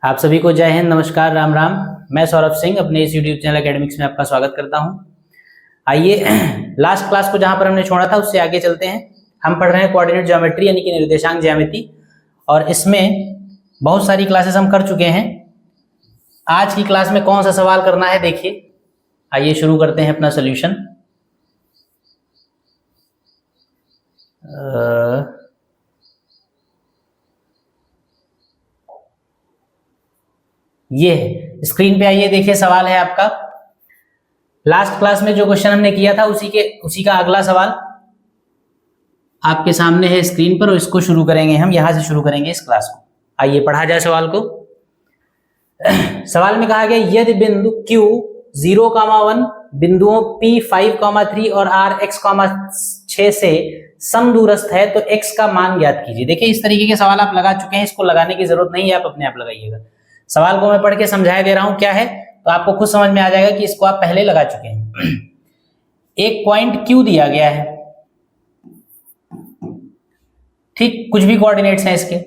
आप सभी को जय हिंद, नमस्कार, राम राम। मैं सौरभ सिंह अपने इस यूट्यूब चैनल एकेडमिक्स में आपका स्वागत करता हूं। आइए लास्ट क्लास को जहां पर हमने छोड़ा था उससे आगे चलते हैं। हम पढ़ रहे हैं कोऑर्डिनेट ज्योमेट्री यानी कि निर्देशांक ज्यामिति, और इसमें बहुत सारी क्लासेस हम कर चुके हैं। आज की क्लास में कौन सा सवाल करना है देखिए। आइए शुरू करते हैं अपना सोल्यूशन। ये है स्क्रीन पे, आइए देखिए सवाल है आपका। लास्ट क्लास में जो क्वेश्चन हमने किया था उसी का अगला सवाल आपके सामने है स्क्रीन पर, और इसको शुरू करेंगे हम, यहां से शुरू करेंगे इस क्लास को। आइए पढ़ा जाए सवाल को। सवाल में कहा गया यदि बिंदु Q 0,1 बिंदुओं P 5,3 और R x,6 से समदूरस्थ है तो x का मान ज्ञात कीजिए। देखिए इस तरीके के सवाल आप लगा चुके हैं, इसको लगाने की जरूरत नहीं है, आप अपने आप लगाइएगा। सवाल को मैं पढ़ के समझाया दे रहा हूं क्या है, तो आपको खुद समझ में आ जाएगा कि इसको आप पहले लगा चुके हैं। एक पॉइंट Q दिया गया है, ठीक, कुछ भी कोऑर्डिनेट्स हैं इसके।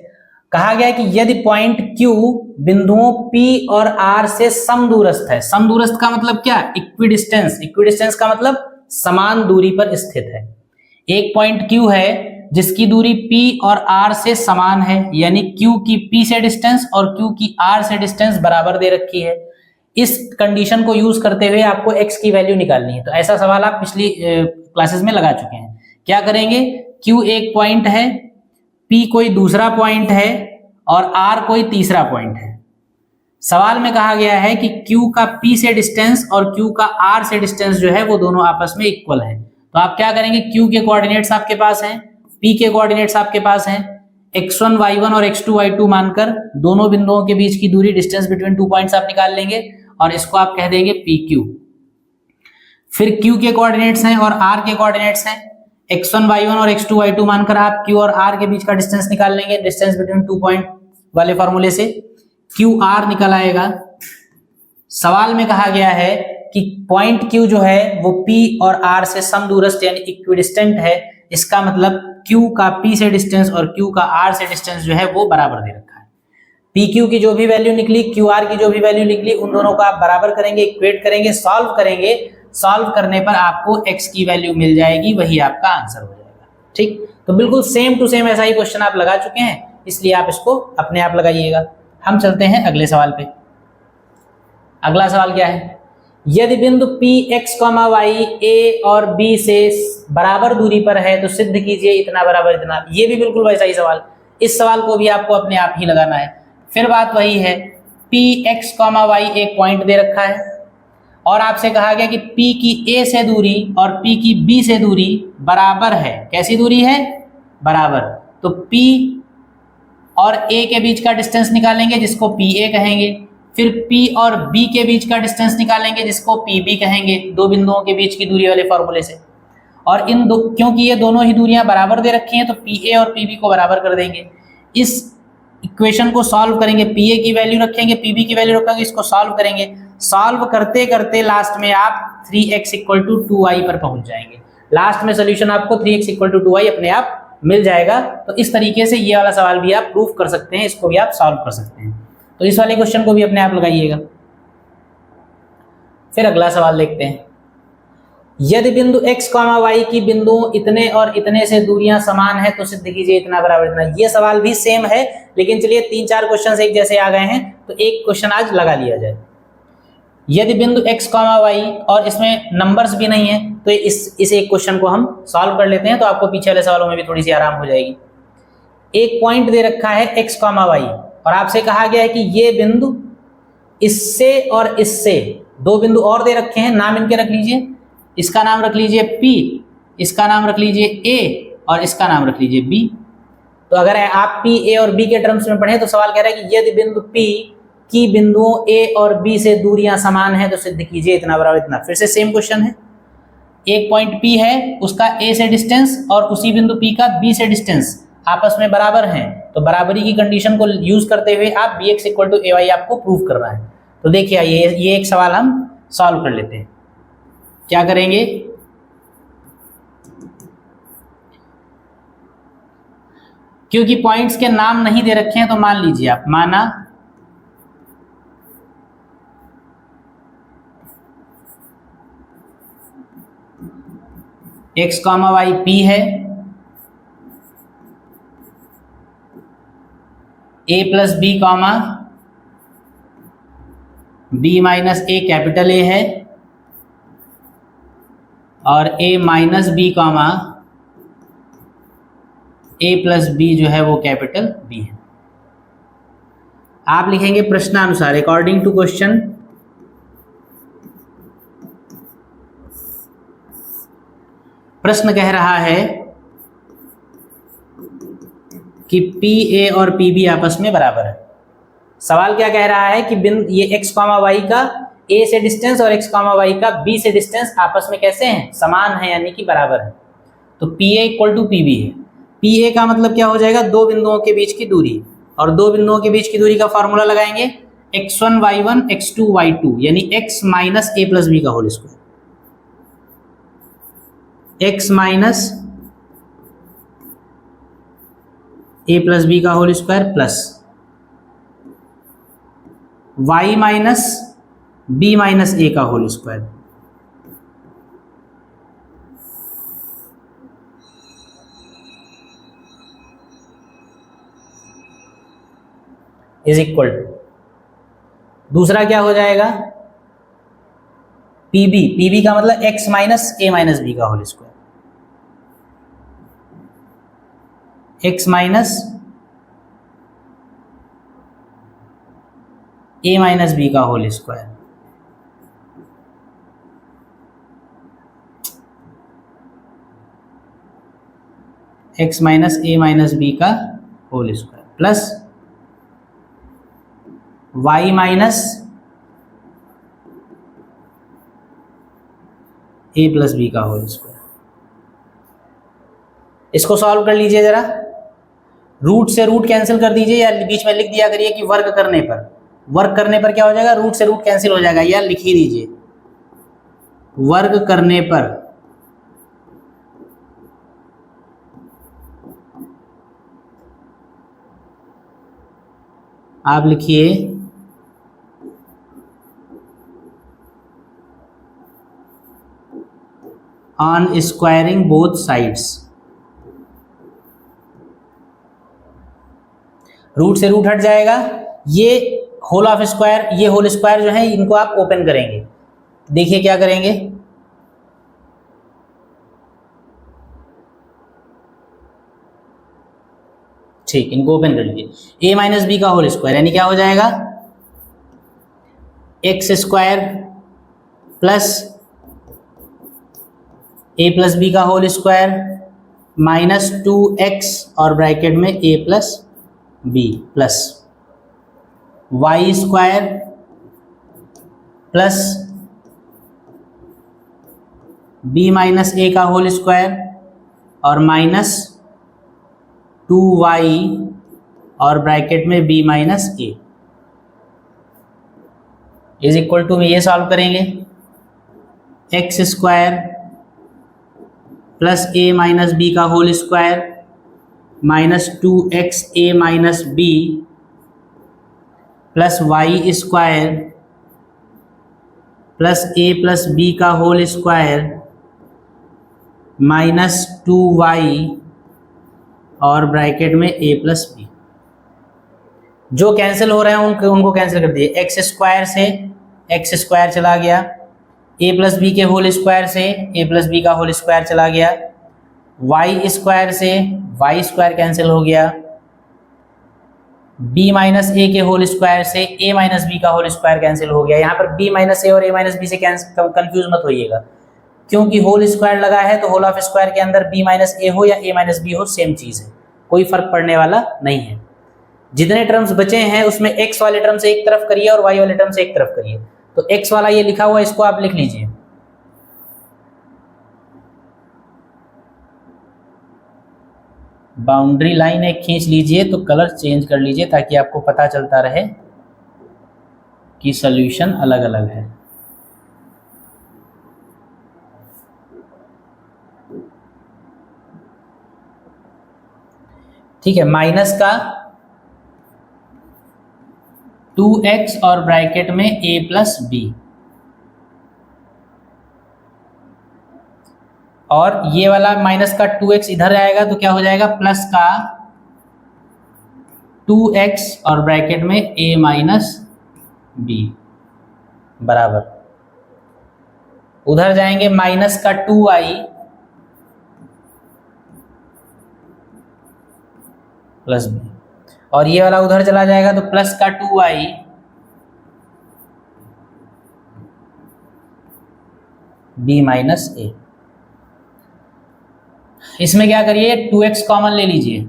कहा गया कि यदि पॉइंट Q बिंदुओं P और R से समदूरस्थ है। समदूरस्थ का मतलब क्या? इक्विडिस्टेंस। इक्विडिस्टेंस का मतलब समान दूरी पर स्थित है। एक पॉइंट Q है जिसकी दूरी P और R से समान है, यानी Q की P से डिस्टेंस और Q की R से डिस्टेंस बराबर दे रखी है। इस कंडीशन को यूज करते हुए आपको x की वैल्यू निकालनी है। तो ऐसा सवाल आप पिछली क्लासेस में लगा चुके हैं। क्या करेंगे? Q एक पॉइंट है, P कोई दूसरा पॉइंट है और R कोई तीसरा पॉइंट है। सवाल में कहा गया है कि Q का P से डिस्टेंस और Q का R से डिस्टेंस जो है वो दोनों आपस में इक्वल है। तो आप क्या करेंगे? Q के कोऑर्डिनेट्स आपके पास हैं, P के कोऑर्डिनेट्स आपके पास हैं, x1 y1 और x2 y2 मानकर दोनों बिंदुओं के बीच की दूरी, डिस्टेंस बिटवीन टू पॉइंट्स आप निकाल लेंगे और इसको आप कह देंगे PQ। फिर Q के कोऑर्डिनेट्स हैं और R के कोऑर्डिनेट्स हैं, x1 y1 और x2 y2 मानकर आप Q और R के बीच का डिस्टेंस निकाल लेंगे, डिस्टेंस बिटवीन टू पॉइंट वाले फॉर्मूले से QR निकल आएगा। सवाल में कहा गया है कि पॉइंट Q जो है वो P और R से समदूरस्थ यानी इक्विडिस्टेंट है। इसका मतलब Q का P से डिस्टेंस और Q का R से डिस्टेंस जो है वो बराबर दे रखा है। PQ की जो भी वैल्यू निकली, QR की जो भी वैल्यू निकली, उन दोनों को आप बराबर करेंगे, इक्वेट करेंगे, सॉल्व करेंगे। सॉल्व करने पर आपको x की वैल्यू मिल जाएगी, वही आपका आंसर हो जाएगा। ठीक, तो बिल्कुल सेम टू सेम ऐसा ही क्वेश्चन आप लगा चुके हैं, इसलिए आप इसको अपने आप लगाइएगा। हम चलते हैं अगले सवाल पे। अगला सवाल क्या है? यदि बिंदु P x, y A और B से बराबर दूरी पर है तो सिद्ध कीजिए इतना बराबर इतना। ये भी बिल्कुल वैसा ही सवाल। इस सवाल को भी आपको अपने आप ही लगाना है। फिर बात वही है, P x, y एक पॉइंट दे रखा है और आपसे कहा गया कि P की A से दूरी और P की B से दूरी बराबर है। कैसी दूरी है? बराबर। तो P और A के बीच का डिस्टेंस निकालेंगे जिसको PA कहेंगे, फिर P और B के बीच का डिस्टेंस निकालेंगे जिसको PB कहेंगे, दो बिंदुओं के बीच की दूरी वाले फॉर्मूले से। और इन दो, क्योंकि ये दोनों ही दूरियां बराबर दे रखी हैं तो PA और PB को बराबर कर देंगे। इस इक्वेशन को सॉल्व करेंगे, PA की वैल्यू रखेंगे, PB की वैल्यू रखेंगे, इसको सॉल्व करेंगे। सॉल्व करते करते लास्ट में आप 3x = 2y पर पहुंच जाएंगे। लास्ट में सोल्यूशन आपको 3x = 2y अपने आप मिल जाएगा। तो इस तरीके से ये वाला सवाल भी आप प्रूफ कर सकते हैं, इसको भी आप सॉल्व कर सकते हैं। तो इस वाले क्वेश्चन को भी अपने आप लगाइएगा। फिर अगला सवाल देखते हैं। यदि बिंदु x, y की बिंदुओं इतने और इतने से दूरियां समान है तो सिद्ध कीजिए इतना बराबर इतना। ये सवाल भी सेम है, लेकिन चलिए 3-4 क्वेश्चन एक जैसे आ गए हैं तो एक क्वेश्चन आज लगा लिया जाए। यदि बिंदु x, y और इसमें नंबर्स भी नहीं है तो इस एक क्वेश्चन को हम सॉल्व कर लेते हैं, तो आपको पीछे वाले सवालों में भी थोड़ी सी आराम हो जाएगी। एक पॉइंट दे रखा है x, y और आपसे कहा गया है कि ये बिंदु इससे और इससे, दो बिंदु और दे रखे हैं, नाम इनके रख लीजिए। इसका नाम रख लीजिए P, इसका नाम रख लीजिए A और इसका नाम रख लीजिए B। तो अगर आप P, A और B के टर्म्स में पढ़ें तो सवाल कह रहा है कि यदि बिंदु P की बिंदुओं A और B से दूरियां समान है तो सिद्ध कीजिए इतना बराबर इतना। फिर से सेम क्वेश्चन है। एक पॉइंट P है, उसका A से डिस्टेंस और उसी बिंदु P का B से डिस्टेंस आपस में बराबर हैं, तो बराबरी की कंडीशन को यूज करते हुए आप bx = ay आपको प्रूव करना है। तो देखिए ये एक सवाल हम सॉल्व कर लेते हैं। क्या करेंगे? क्योंकि पॉइंट्स के नाम नहीं दे रखे हैं तो मान लीजिए आप, माना x कॉमा वाई p है, a plus B comma b minus a capital A है, और a minus B comma a plus B जो है वो कैपिटल B है। आप लिखेंगे प्रश्नानुसार, अकॉर्डिंग टू क्वेश्चन। प्रश्न कह रहा है कि PA और PB आपस में बराबर है। सवाल क्या कह रहा है कि ये x कॉमा वाई का A से डिस्टेंस और x कॉमा वाई का B से डिस्टेंस आपस में कैसे हैं, समान है, यानी कि बराबर है। तो PA इक्वल टू PB है। PA का मतलब क्या हो जाएगा, दो बिंदुओं के बीच की दूरी, और दो बिंदुओं के बीच की दूरी का फॉर्मूला लगाएंगे x1 y1 x2 y2, यानी x minus a plus B का whole square, x minus a plus B का whole square plus y minus b minus a का whole square is equal to, दूसरा क्या हो जाएगा, PB का मतलब x minus a minus B का whole square, x minus a minus B का whole square, x minus a minus B का whole square plus y minus a plus B का होल स्क्वायर। इसको सॉल्व कर लीजिए जरा, रूट से root cancel कर दीजिए, या बीच में लिख दिया करिए कि वर्ग करने पर क्या हो जाएगा, रूट से रूट कैंसिल हो जाएगा, या लिख ही दीजिए वर्ग करने पर आप लिखिए on squaring both sides. Root से रूट हट जाएगा, ये होल ऑफ स्क्वायर, ये होल स्क्वायर जो है इनको आप ओपन करेंगे। देखिए क्या करेंगे, ठीक, इनको ओपन कर लीजिए। a माइनस बी का होल स्क्वायर यानी क्या हो जाएगा, x square plus a plus B का होल स्क्वायर माइनस 2x और ब्रैकेट में a plus B plus Y square plus b minus a का होल स्क्वायर और माइनस 2y और ब्रैकेट में b minus a is equal to में ये solve करेंगे, x square plus a minus B का whole square minus 2xa minus B plus Y square plus a plus B का whole square minus 2y और bracket में a plus B. जो cancel हो रहे हैं उनको कैंसिल कर दिए, एक्स स्क्वायर से एक्स स्क्वायर चला गया, a प्लस बी के होल स्क्वायर से a प्लस बी का होल स्क्वायर चला गया, y स्क्वायर से y स्क्वायर कैंसिल हो गया, b माइनस a के होल स्क्वायर से a माइनस बी का होल स्क्वायर कैंसिल हो गया। यहाँ पर b माइनस a और a माइनस बी से कंफ्यूज मत होइएगा, क्योंकि होल स्क्वायर लगा है तो होल ऑफ स्क्वायर के अंदर b माइनस a हो या a माइनस बी हो, सेम चीज है, कोई फर्क पड़ने वाला नहीं है। जितने टर्म्स बचे हैं उसमें x वाले टर्म से एक तरफ करिए और y वाले टर्म से एक तरफ करिए। तो x वाला ये लिखा हुआ इसको आप लिख लीजिए, बाउंड्री लाइन एक खींच लीजिए, तो कलर चेंज कर लीजिए ताकि आपको पता चलता रहे कि सॉल्यूशन अलग अलग है। ठीक है, माइनस का 2x और ब्रैकेट में a प्लस बी और ये वाला माइनस का 2x इधर आएगा तो क्या हो जाएगा, प्लस का 2x और ब्रैकेट में a माइनस बी बराबर, उधर जाएंगे माइनस का 2y प्लस बी, और ये वाला उधर चला जाएगा तो प्लस का 2y b माइनस a। इसमें क्या करिए, 2x कॉमन ले लीजिए।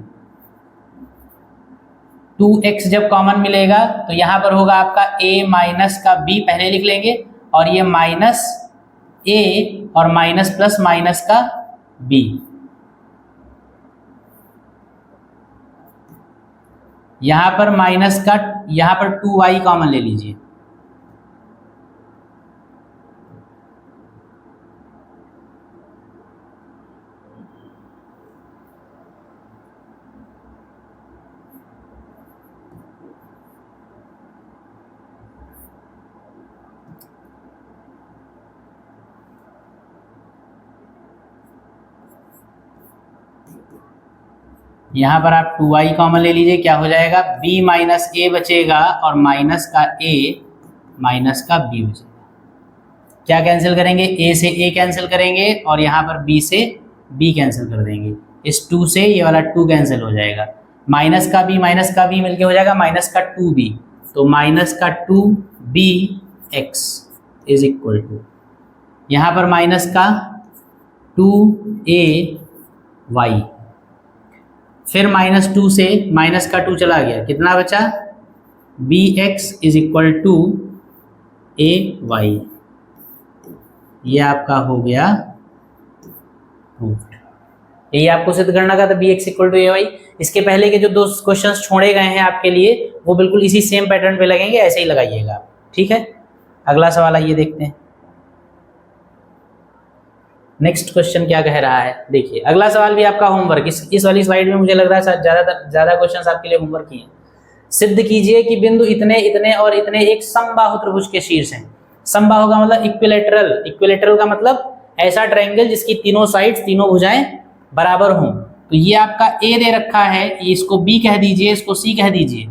2x जब कॉमन मिलेगा तो यहां पर होगा आपका a माइनस का b पहले लिख लेंगे, और ये माइनस a और माइनस प्लस माइनस का b। यहां पर माइनस का, यहां पर 2y कॉमन ले लीजिए। यहां पर आप 2y कॉमन ले लीजिए, क्या हो जाएगा, b माइनस a बचेगा और माइनस का a माइनस का b बचेगा। क्या कैंसिल करेंगे, a से a कैंसिल करेंगे और यहाँ पर b से b कैंसिल कर देंगे। इस 2 से ये वाला 2 कैंसिल हो जाएगा, माइनस का b मिलके हो जाएगा माइनस का 2b, तो माइनस का 2bx इज इक्वल टू, यहाँ पर माइनस का 2ay, फिर माइनस 2 से माइनस का 2 चला गया, कितना बचा, bx is equal to ay। ये आपका हो गया प्रूव्ड। यही आपको सिद्ध करना का था, bx इक्वल टू ay। इसके पहले के जो 2 क्वेश्चंस छोड़े गए हैं आपके लिए, वो बिल्कुल इसी सेम पैटर्न पे लगेंगे, ऐसे ही लगाइएगा, ठीक है। अगला सवाल आइए देखते हैं, नेक्स्ट क्वेश्चन क्या कह रहा है। देखिए अगला सवाल भी आपका होमवर्क, इस वाली स्लाइड में मुझे लग रहा है ज्यादा क्वेश्चंस आपके लिए होमवर्क ही हैं। सिद्ध कीजिए कि बिंदु इतने इतने और इतने एक समबाहु त्रिभुज के शीर्ष हैं। समबाहु का मतलब इक्विलेटरल, इक्विलेटरल का मतलब ऐसा ट्रायंगल जिसकी तीनों साइड्स, तीनों भुजाएं बराबर हों। तो ये आपका ए दे रखा है, इसको बी कह दीजिए, इसको सी कह दीजिए।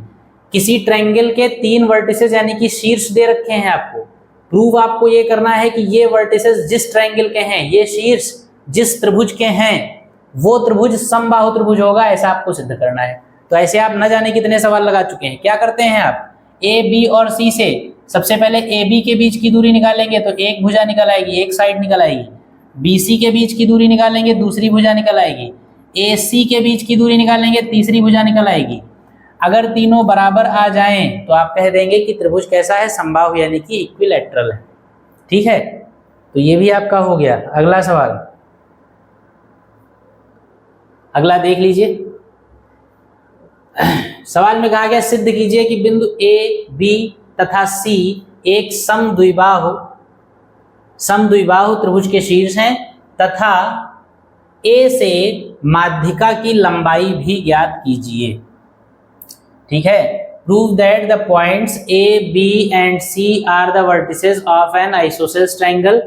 किसी ट्रायंगल के 3 वर्टिसेस यानी कि शीर्ष दे रखे हैं आपको। प्रूव आपको ये करना है कि ये वर्टिसेस जिस ट्रायंगल के हैं, ये शीर्ष जिस त्रिभुज के हैं, वो त्रिभुज समबाहु त्रिभुज होगा, ऐसा आपको सिद्ध करना है। तो ऐसे आप न जाने कितने सवाल लगा चुके हैं। क्या करते हैं आप, ए बी और सी से सबसे पहले ए बी के बीच की दूरी निकालेंगे तो एक भुजा निकल आएगी, एक साइड निकल आएगी। बी सी के बीच की दूरी निकालेंगे, दूसरी भुजा निकल आएगी। ए सी के बीच की दूरी निकालेंगे, तीसरी भुजा निकल आएगी। अगर तीनों बराबर आ जाएं तो आप कह देंगे कि त्रिभुज कैसा है, समबाहु यानी कि इक्विलैटरल है, ठीक है। तो ये भी आपका हो गया। अगला सवाल, अगला देख लीजिए। सवाल में कहा गया सिद्ध कीजिए कि बिंदु ए बी तथा सी एक समद्विबाहु त्रिभुज के शीर्ष हैं तथा ए से माध्यिका की लंबाई भी ज्ञात कीजिए, ठीक है। Prove that the points A B and C are the vertices of an isosceles triangle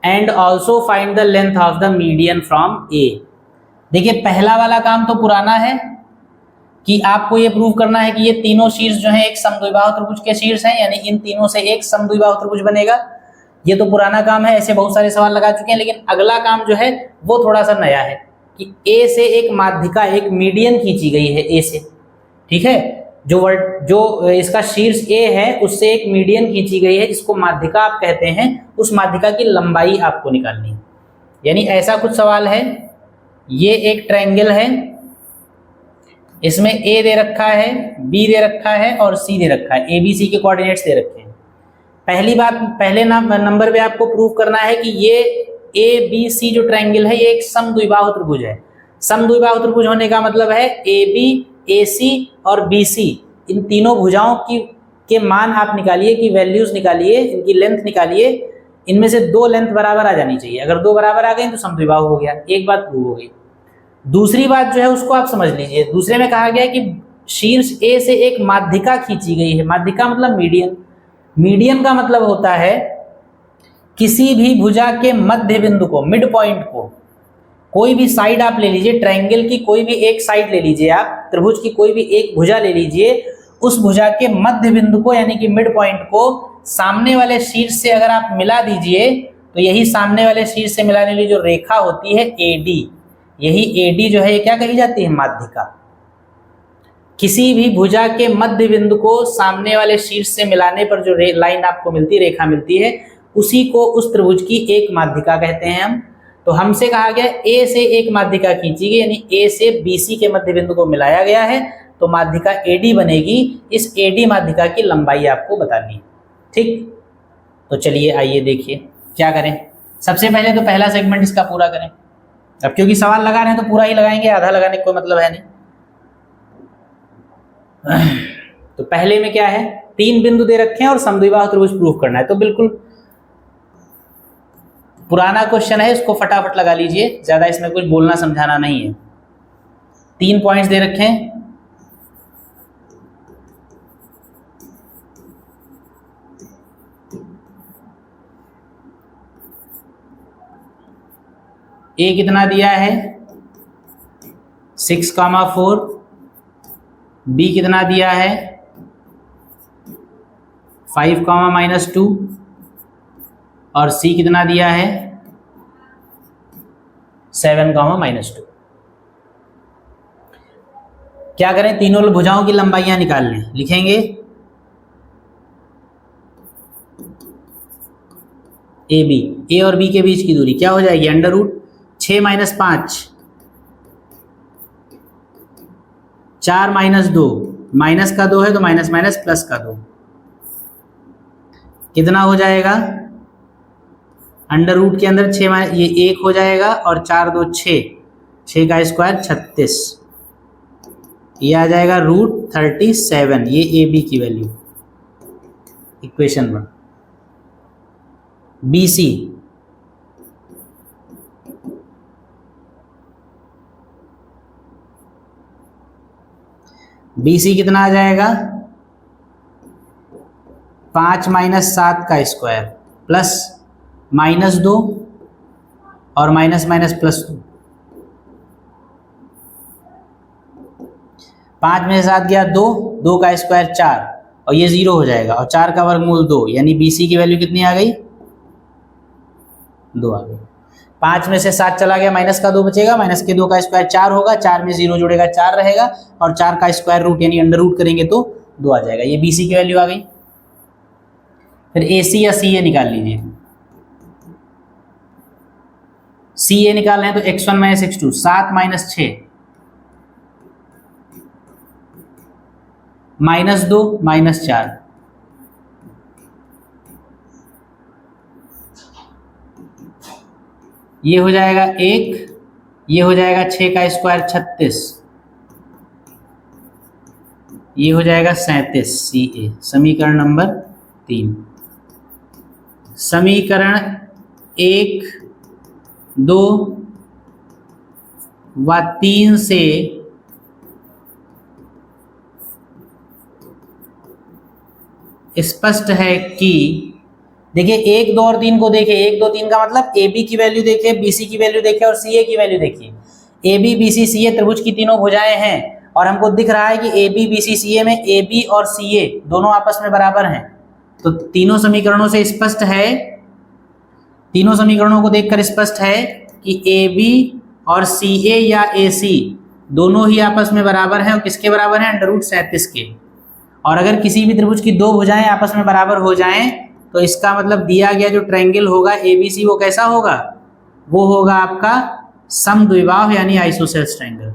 and also find the length of the median from A. देखिए पहला वाला काम तो पुराना है कि आपको ये प्रूव करना है कि ये तीनों शीर्ष जो है एक समद्विबाहु त्रिभुज के शीर्ष हैं, यानी इन तीनों से एक समद्विबाहु त्रिभुज बनेगा। ये तो पुराना काम है, ऐसे बहुत सारे सवाल लगा चुके हैं। लेकिन अगला काम जो है वो थोड़ा सा नया है कि ए से एक माध्यिका, एक मीडियन खींची गई है ए से, ठीक है। जो इसका शीर्ष ए है उससे एक मीडियन खींची गई है जिसको माध्यिका आप कहते हैं। उस माध्यिका की लंबाई आपको निकालनी है। यानी ऐसा कुछ सवाल है, ये एक ट्रायंगल है, इसमें ए दे रखा है, बी दे रखा है और सी दे रखा है, ए बी सी के कोऑर्डिनेट्स दे रखे हैं। पहली बात, पहले नंबर पे आपको प्रूव करना है कि ये ए बी सी जो ट्रायंगल है ये एक समद्विबाहु त्रिभुज है। समद्विबाहु त्रिभुज होने का मतलब है ए बी, ए सी और बी सी, इन तीनों भुजाओं के मान आप निकालिए, की वैल्यूज निकालिए, इनकी लेंथ निकालिए। इनमें से 2 लेंथ बराबर आ जानी चाहिए। अगर 2 बराबर आ गई तो समद्विबाहु हो गया, एक बात प्रूव हो गई। दूसरी बात जो है उसको आप समझ लीजिए। दूसरे में कहा गया है कि शीर्ष ए से एक माध्यिका खींची गई है। माध्यिका मतलब मीडियन। मीडियन का मतलब होता है किसी भी भुजा के मध्य बिंदु को, मिड पॉइंट को, कोई भी साइड आप ले लीजिए, ट्रायंगल की कोई भी एक साइड ले लीजिए, आप त्रिभुज की कोई भी एक भुजा ले लीजिए, उस भुजा के मध्य बिंदु को यानी कि मिड पॉइंट को सामने वाले शीर्ष से अगर आप मिला दीजिए तो यही सामने वाले शीर्ष से मिलाने वाली जो रेखा होती है AD, यही AD जो है ये क्या कही जाती है, माध्यिका। किसी भी भुजा के मध्य बिंदु को सामने वाले शीर्ष से मिलाने पर जो लाइन आपको मिलती है, रेखा मिलती है, उसी को उस त्रिभुज की एक माध्यिका कहते हैं हम। तो हमसे कहा गया A से एक माध्यिका खींची गई, यानी A से BC के मध्य बिंदु को मिलाया गया है, तो माध्यिका AD बनेगी। इस AD माध्यिका की लंबाई आपको बतानी है, ठीक। तो चलिए आइए देखिए क्या करें। सबसे पहले तो पहला सेगमेंट इसका पूरा करें। अब क्योंकि सवाल लगा रहे हैं तो पूरा ही लगाएंगे, आधा लगाने का कोई मतलब है नहीं। तो पहले में क्या है, 3 बिंदु दे रखे हैं और समद्विबाहु त्रिभुज प्रूफ करना है। तो बिल्कुल पुराना क्वेश्चन है, इसको फटाफट लगा लीजिए, ज्यादा इसमें कुछ बोलना समझाना नहीं है। 3 पॉइंट्स दे रखे हैं, A कितना दिया है 6,4, B कितना दिया है 5,-2 और C कितना दिया है 7,-2। क्या करें, तीनों भुजाओं की लंबाइयां निकाल लें। लिखेंगे AB, A और B के बीच की दूरी क्या हो जाएगी, अंडर रूट 6 - 5, 4 - 2, माइनस का 2 है तो माइनस माइनस प्लस का 2, कितना हो जाएगा, अंडर रूट के अंदर 6 ये 1 हो जाएगा और 4 2 6, 6 का स्क्वायर 36, ये आ जाएगा √37। ये AB की वैल्यू, इक्वेशन 1। BC कितना आ जाएगा 5 - 7 का स्क्वायर प्लस -2 और माइनस माइनस प्लस 2, 5 में 7 गया 2, 2 का स्क्वायर 4 और ये 0 हो जाएगा और 4 का वर्गमूल 2, यानी BC की वैल्यू कितनी आ गई, 2 आ गई। 5 में से 7 चला गया, माइनस का 2 बचेगा, माइनस के 2 का स्क्वायर 4 होगा, 4 में 0 जुड़ेगा 4 रहेगा और 4 का स्क्वायर रूट यानी अंडर रूट करेंगे तो 2 आ जाएगा। ये BC की वैल्यू आ गई। फिर AC या CA निकाल लीजिए। CA निकालना है तो x1 - x2, 7 - 6, -2 -4, ये हो जाएगा 1, ये हो जाएगा 6 का स्क्वायर 36, ये हो जाएगा 37। CA समीकरण नंबर 3। समीकरण 1, 2 व 3 से स्पष्ट है कि, देखिए 1, 2 और 3 को देखिए, 1, 2, 3 का मतलब AB की वैल्यू देखिए, BC की वैल्यू देखिए और CA की वैल्यू देखिए। AB BC CA त्रिभुज की तीनों भुजाएं हैं और हमको दिख रहा है कि AB BC CA में AB और CA दोनों आपस में बराबर हैं। तो तीनों समीकरणों से स्पष्ट है, तीनों समीकरणों को देखकर स्पष्ट है कि AB और CA या AC दोनों ही आपस में बराबर हैं और किसके बराबर हैं, √37 के। और अगर किसी भी त्रिभुज की 2 भुजाएं आपस में बराबर हो जाएं तो इसका मतलब दिया गया जो ट्रायंगल होगा ABC वो कैसा होगा, वो होगा आपका समद्विबाहु यानी आइसोसेल्स ट्रायंगल।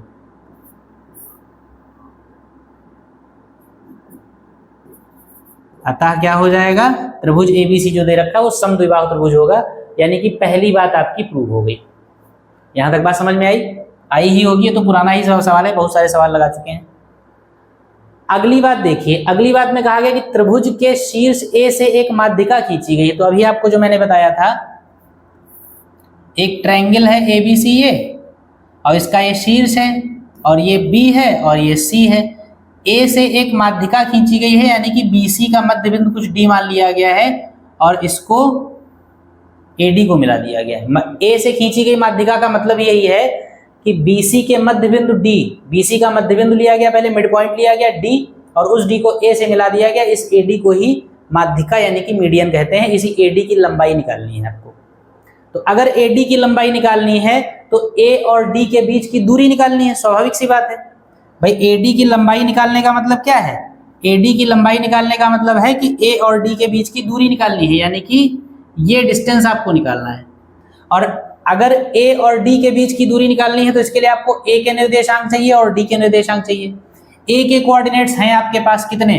अतः क्या हो जाएगा, त्रिभुज ABC जो दे रखा है वो समद्विबाहु त्रिभुज होगा, यानी कि पहली बात आपकी प्रूव हो गई। यहां तक बात समझ में आई ही होगी, तो पुराना ही सवाल है, बहुत सारे सवाल लगा चुके हैं। अगली बात देखिए, अगली बात में कहा गया कि त्रिभुज के शीर्ष A से एक माध्यिका खींची गई है। तो अभी आपको जो मैंने बताया था, एक ट्रायंगल है ABCA और इसका ये शीर्ष है और ये B है और ये C है। A से एक माध्यिका खींची गई है, यानी कि BC का मध्य बिंदु कुछ D मान लिया गया है और इसको AD को मिला दिया गया है। A से खींची गई माध्यिका का मतलब यही है कि BC के मध्य बिंदु D, BC का मध्य बिंदु लिया गया, पहले मिड पॉइंट लिया गया D, और उस D को A से मिला दिया गया। इस AD को ही माध्यिका यानी कि मीडियन कहते हैं। इसी AD की लंबाई निकालनी है आपको। तो अगर AD की लंबाई निकालनी है तो A और D के बीच की दूरी निकालनी है, स्वाभाविक सी बात है भाई। AD की लंबाई निकालने का मतलब क्या है? AD की लंबाई निकालने का मतलब है कि A और D के बीच की दूरी निकालनी है, यानी कि ये डिस्टेंस आपको निकालना है। और अगर A और D के बीच की दूरी निकालनी है तो इसके लिए आपको A के निर्देशांक चाहिए और D के निर्देशांक चाहिए। A के कोऑर्डिनेट्स हैं आपके पास कितने?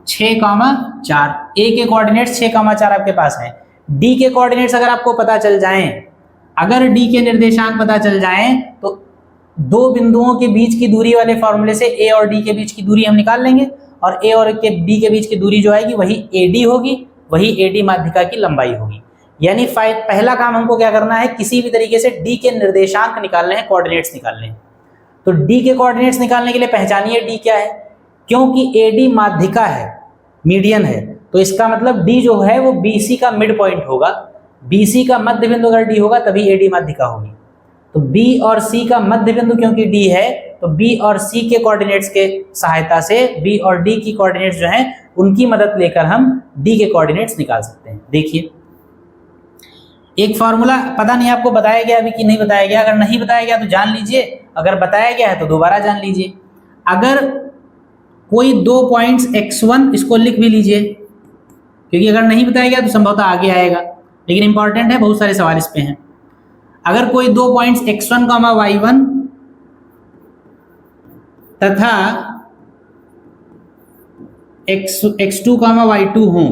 6,4। A के कोऑर्डिनेट्स 6,4 आपके पास हैं। D के कोऑर्डिनेट्स अगर आपको पता चल जाएं, अगर D के निर्देशांक पता चल जाएं तो दो बिंदुओं के बीच की दूरी वाले फॉर्मूले से A और D के बीच की दूरी हम निकाल लेंगे, और A और D के बीच की दूरी जो आएगी वही AD होगी, वही AD माध्यिका की लंबाई होगी। यानी पहला काम हमको क्या करना है, किसी भी तरीके से D के निर्देशांक निकालने हैं, कोऑर्डिनेट्स निकालने हैं। तो D के कोऑर्डिनेट्स निकालने के लिए पहचानिए D क्या है। क्योंकि AD माध्यिका है, मीडियन है, तो इसका मतलब D जो है वो BC का मिड पॉइंट होगा। BC का मध्य बिंदु अगर D होगा तभी AD माध्यिका होगी। तो B और C का मध्य बिंदु क्योंकि D है, तो B और C के कोऑर्डिनेट्स के सहायता से B और D की कोऑर्डिनेट्स जो हैं उनकी मदद लेकर हम D के कोऑर्डिनेट्स निकाल सकते हैं। देखिए एक फॉर्मूला, पता नहीं आपको बताया गया अभी कि नहीं बताया गया। अगर नहीं बताया गया तो जान लीजिए, अगर बताया गया है तो दोबारा जान लीजिए। अगर कोई दो पॉइंट्स x1, इसको लिख भी लीजिए क्योंकि अगर नहीं बताया गया तो संभवतः आगे आएगा, लेकिन इंपॉर्टेंट है, बहुत सारे सवाल इस पे हैं। अगर कोई दो पॉइंट्स x1, y1 तथा x2, y2 हो,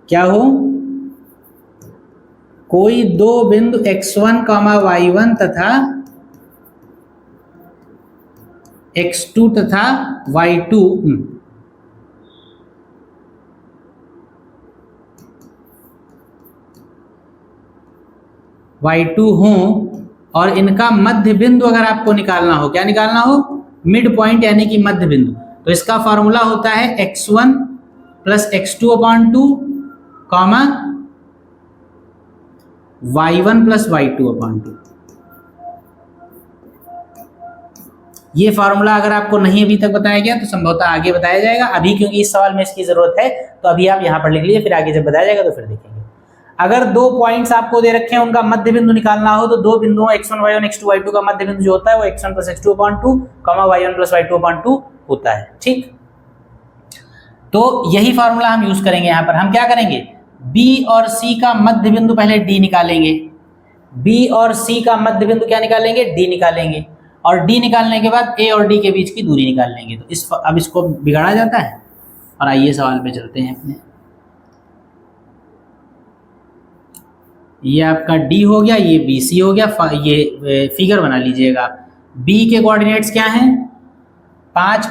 क्या हो? कोई दो बिंदु x1, y1 तथा x2 तथा y2 हो और इनका मध्य बिंदु अगर आपको निकालना हो, क्या निकालना हो? मिड पॉइंट यानी कि मध्य बिंदु। तो इसका फॉर्मूला होता है x1 plus x2/2 comma y1 plus y2/2। ये फॉर्मूला अगर आपको नहीं अभी तक बताया गया तो संभवतः आगे बताया जाएगा। अभी क्योंकि इस सवाल में इसकी जरूरत है तो अभी आप यहां पर लिख लीजिए, फिर आगे जब बताया जाएगा तो फिर देखेंगे। अगर दो पॉइंट्स आपको दे रखे हैं, उनका मध्य बिंदु निकालना हो तो दो बिंदुओं x1, y1, x2, y2 का मध्य बिंदु जो होता है वो x1 plus x2/2 y1 plus y2/2 होता है। ठीक, तो यही फॉर्मूला हम यूज करेंगे। यहां पर हम क्या करेंगे, B और C का मध्य बिंदु पहले D निकालेंगे। B और C का मध्य बिंदु क्या निकालेंगे? D निकालेंगे, और D निकालने के बाद A और D के बीच की दूरी निकाल लेंगे। तो अब इसको बिगाड़ा जाता है। और आइए सवाल पे चलते हैं अपने। ये आपका D हो गया, ये BC हो गया। ये फिगर बना लीजिएगा। B के कोऑर्डिनेट्स क्या हैं? 5,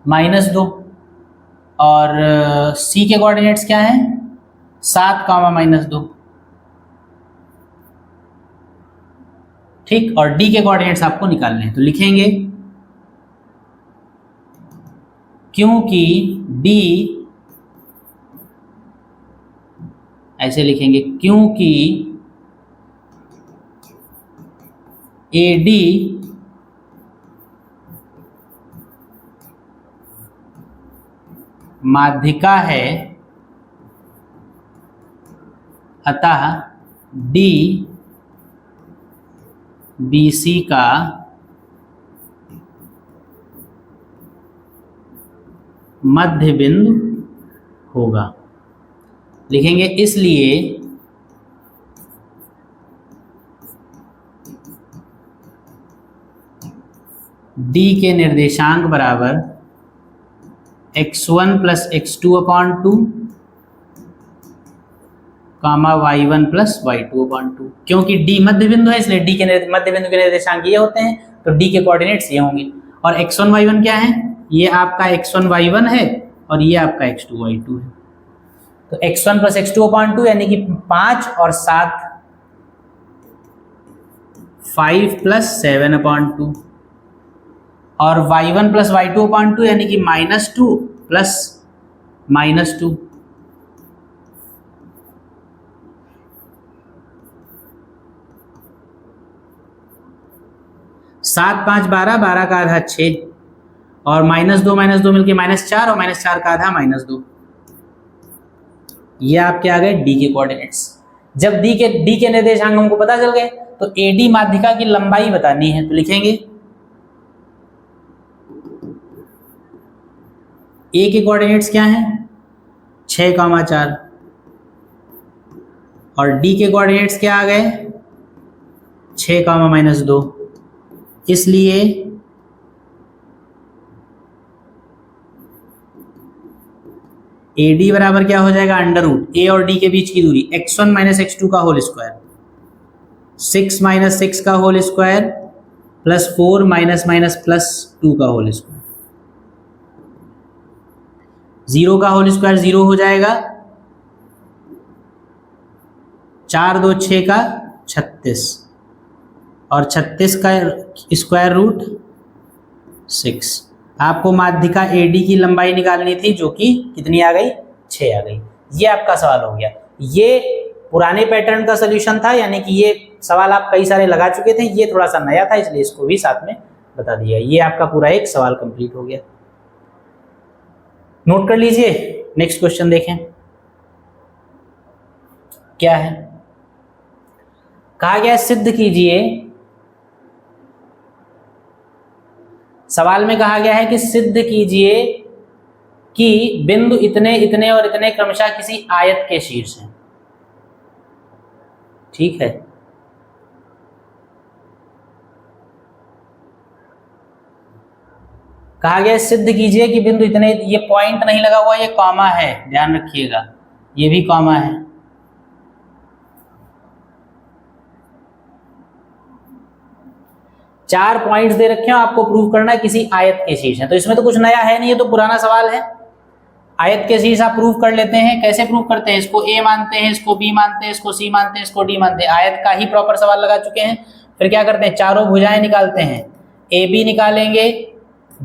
-2, और C के कोऑर्डिनेट्स क्या हैं? 7, -2। ठीक, और D के कोऑर्डिनेट्स आपको निकालने हैं। तो लिखेंगे क्योंकि D, ऐसे लिखेंगे क्योंकि AD माध्यिका है, अतः D BC का मध्य बिंदु होगा। लिखेंगे इसलिए D के निर्देशांक बराबर x1 plus x2/2 y1 plus y2/2। क्योंकि D मध्य बिंदु है इसलिए D के मध्य बिंदु के निर्देशांक ये होते हैं, तो D के कोऑर्डिनेट्स ये होंगे। और x1 y1 क्या है? ये आपका x1 y1 है और ये आपका x2 y2 है। तो x1 प्लस x2/2 यानी कि 5 और 7, 5 प्लस 7/2, और y1 प्लस y2/2 यानी कि -2 प्लस -2। 7 5 12, 12 का आधा 6 और -2 मिलके -4 और -4 का आधा -2। ये आपके आ गए डी के कोऑर्डिनेट्स। जब डी के निर्देशांक हमको पता चल गए तो एडी माध्यिका की लंबाई बतानी है, तो लिखेंगे ए के कोऑर्डिनेट्स क्या हैं 6, 4 और डी के कोऑर्डिनेट्स क्या आ गए 6, -2। इसलिए AD बराबर क्या हो जाएगा √ A और D के बीच की दूरी x1 - x2 का होल स्क्वायर 6 - 6 का होल स्क्वायर प्लस 4 - +2 का होल स्क्वायर। 0 का होल स्क्वायर 0 हो जाएगा, 4 2 6 का 36 और 36 का स्क्वायर रूट 6। आपको माध्यिका AD की लंबाई निकालनी थी जो कि कितनी आ गई 6 आ गई। ये आपका सवाल हो गया। ये पुराने पैटर्न का सॉल्यूशन था, यानी कि ये सवाल आप कई सारे लगा चुके थे, ये थोड़ा सा नया था इसलिए इसको भी साथ में बता दिया। ये आपका पूरा एक सवाल कंप्लीट हो गया। नोट कर लीजिए, नेक्स्ट क्वेश्चन देखें क्या है। कहा गया सिद्ध कीजिए, सवाल में कहा गया है कि सिद्ध कीजिए कि बिंदु इतने इतने और इतने क्रमशः किसी आयत के शीर्ष हैं। ठीक है, कहा गया सिद्ध कीजिए कि बिंदु इतने, ये पॉइंट नहीं लगा हुआ, ये कॉमा है, ध्यान रखिएगा, ये भी कॉमा है। चार पॉइंट्स दे रखे हैं, आपको प्रूव करना है किसी आयत के शीर्ष है। तो इसमें तो कुछ नया है नहीं, ये तो पुराना सवाल है। आयत के शीर्ष आप प्रूव कर लेते हैं। कैसे प्रूव करते हैं? इसको A मानते हैं, इसको B मानते हैं, इसको C मानते हैं, इसको D मानते हैं। आयत का ही प्रॉपर सवाल लगा चुके हैं। फिर क्या करते हैं? चारों भुजाएं निकालते हैं। AB निकालेंगे,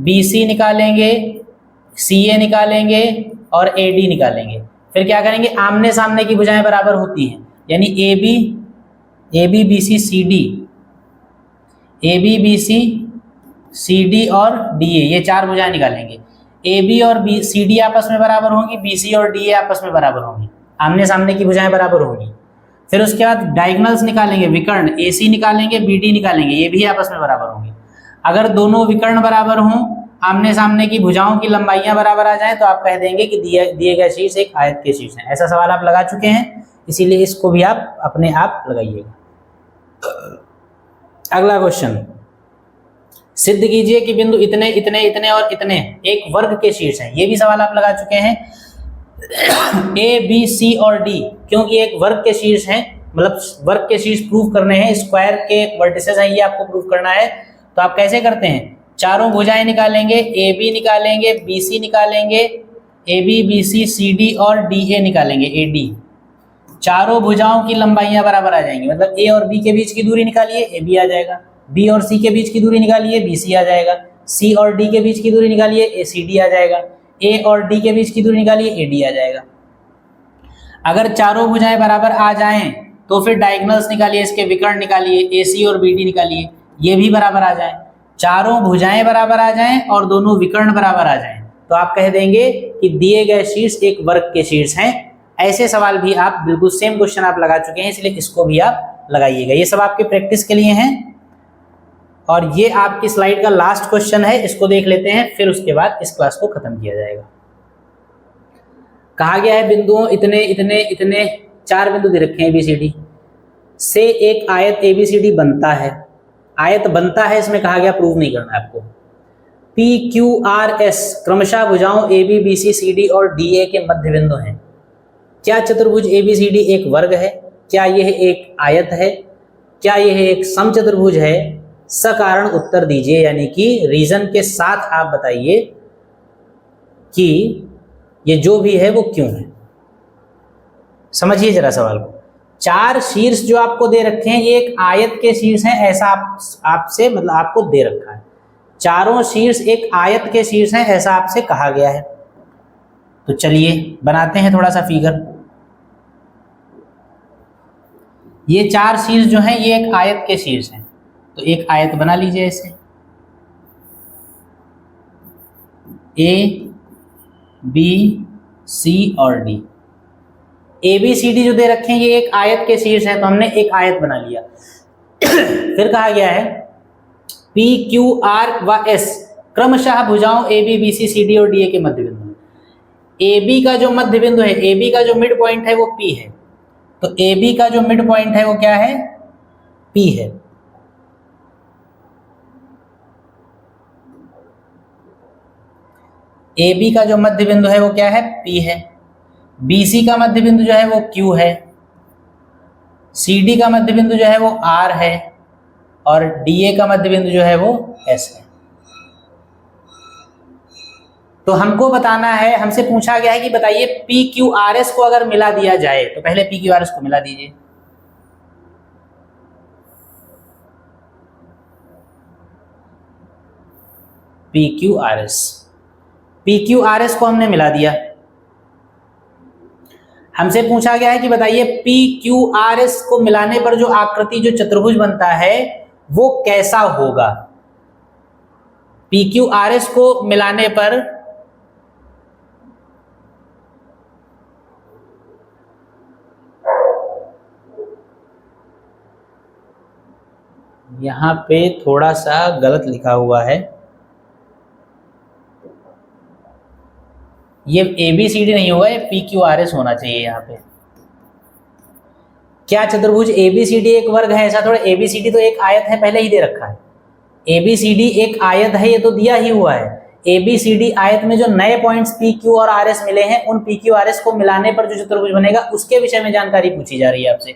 BC निकालेंगे, CA निकालेंगे और AD निकालेंगे। फिर क्या करेंगे? आमने सामने की भुजाएं बराबर होती हैं, यानी AB BC CD, AB BC CD और DA, ये चार भुजाएं निकालेंगे। AB और CD आपस में बराबर होंगी, BC और DA आपस में बराबर होंगी, आमने सामने की भुजाएं बराबर होंगी। फिर उसके बाद डायगोनल्स निकालेंगे, विकर्ण AC निकालेंगे, BD निकालेंगे, ये भी आपस में बराबर होंगे। अगर दोनों विकर्ण बराबर हों, आमने सामने की भुजाओं की लंबाइयां बराबर आ जाएं, तो आप कह देंगे कि दिए गए शीर्ष एक आयत के शीर्ष है। ऐसा सवाल आप लगा चुके हैं, इसीलिए इसको भी आप अपने आप लगाइएगा। अगला क्वेश्चन, सिद्ध कीजिए कि बिंदु इतने इतने इतने और इतने एक वर्ग के शीर्ष हैं। ये भी सवाल आप लगा चुके हैं। A, B, C और D क्योंकि एक वर्ग के शीर्ष हैं, मतलब वर्ग के शीर्ष प्रूव करने हैं, स्क्वायर के वर्टिसेस हैं, ये आपको प्रूव करना है। तो आप कैसे करते हैं? चारों भुजाएं निकालेंगे, AB निकालेंगे, BC निकालेंगे, AB, BC, CD और DA निकालेंगे, AD। चारों भुजाओं की लंबाइयां बराबर आ जाएंगी, मतलब A और B के बीच की दूरी निकालिए, AB आ जाएगा। B और C के बीच की दूरी निकालिए, BC आ जाएगा। C और D के बीच की दूरी निकालिए, ACD आ जाएगा। A और D के बीच की दूरी निकालिए, AD आ जाएगा। अगर चारों भुजाएं बराबर आ जाएं तो फिर डायगोनल्स निकालिए, इसके विकर्ण निकालिए, AC और BD निकालिए, ये भी बराबर आ जाएं। चारों भुजाएं बराबर आ जाएं और दोनों विकर्ण बराबर आ जाएं, तो आप कह देंगे कि दिए गए शीर्ष एक वर्ग के शीर्ष हैं। ऐसे सवाल भी आप बिल्कुल सेम क्वेश्चन आप लगा चुके हैं, इसलिए इसको भी आप लगाइएगा। ये सब आपके प्रैक्टिस के लिए हैं। और ये आपकी स्लाइड का लास्ट क्वेश्चन है, इसको देख लेते हैं, फिर उसके बाद इस क्लास को खत्म किया जाएगा। कहा गया है बिंदुओं इतने इतने इतने, चार बिंदु दे रखे हैं ABCD से एक आयत ABCD बनता है। आयत बनता है, इसमें कहा गया प्रूव नहीं करना है आपको। PQRS क्रमशः भुजाओं AB, BC, CD और DA के मध्य बिंदु हैं। क्या चतुर्भुज ABCD एक वर्ग है? क्या यह एक आयत है? क्या यह एक समचतुर्भुज है? सकारण उत्तर दीजिए, यानी कि रीजन के साथ आप बताइए कि ये जो भी है वो क्यों है। समझिए जरा सवाल को। चार शीर्ष जो आपको दे रखे हैं ये एक आयत के शीर्ष हैं, ऐसा आपसे मतलब आपको दे रखा है। चारों शीर्ष एक आयत के शीर्ष हैं, ऐसा आपसे कहा गया है। तो चलिए बनाते हैं थोड़ा सा फिगर। ये चार शीर्ष जो हैं ये एक आयत के शीर्ष हैं, तो एक आयत बना लीजिए ऐसे, ए बी सी और D. A B C D जो दे रखे हैं ये एक आयत के शीर्ष है, तो हमने एक आयत बना लिया। फिर कहा गया है पी क्यू आर व एस क्रमशः भुजाओं A B B C C D और डी ए के मध्य बिंदु। ए बी का जो मध्य बिंदु है, ए बी का जो मिड पॉइंट है वो पी है, तो ए बी का जो मिड पॉइंट है वो क्या है, पी है। ए बी का जो मध्य बिंदु है वो क्या है, पी है। बी सी का मध्य बिंदु जो है वो क्यू है, सी डी का मध्य बिंदु जो है वो आर है, और डी ए का मध्य बिंदु जो है वो एस है। तो हमको बताना है, हमसे पूछा गया है कि बताइए पी क्यू आर एस को अगर मिला दिया जाए, तो पहले पी क्यू आर एस को मिला दीजिए। P Q R S, P Q R S को हमने मिला दिया। हमसे पूछा गया है कि बताइए पी क्यू आर एस को मिलाने पर जो आकृति, जो चतुर्भुज बनता है वो कैसा होगा। पी क्यू आर एस को मिलाने पर यहां पे थोड़ा सा गलत लिखा हुआ है, ये ए बी सी डी नहीं होगा, ये पी क्यू आर एस होना चाहिए। यहाँ पे क्या चतुर्भुज ए बी सी डी एक वर्ग है, ऐसा थोड़ा। ए बी सी डी तो एक आयत है, पहले ही दे रखा है। ए बी सी डी एक आयत है, ये तो दिया ही हुआ है। ए बी सी डी आयत में जो नए पॉइंट्स पी क्यू और आर एस मिले हैं, उन पी क्यू आर एस को मिलाने पर जो चतुर्भुज बनेगा उसके विषय में जानकारी पूछी जा रही है आपसे।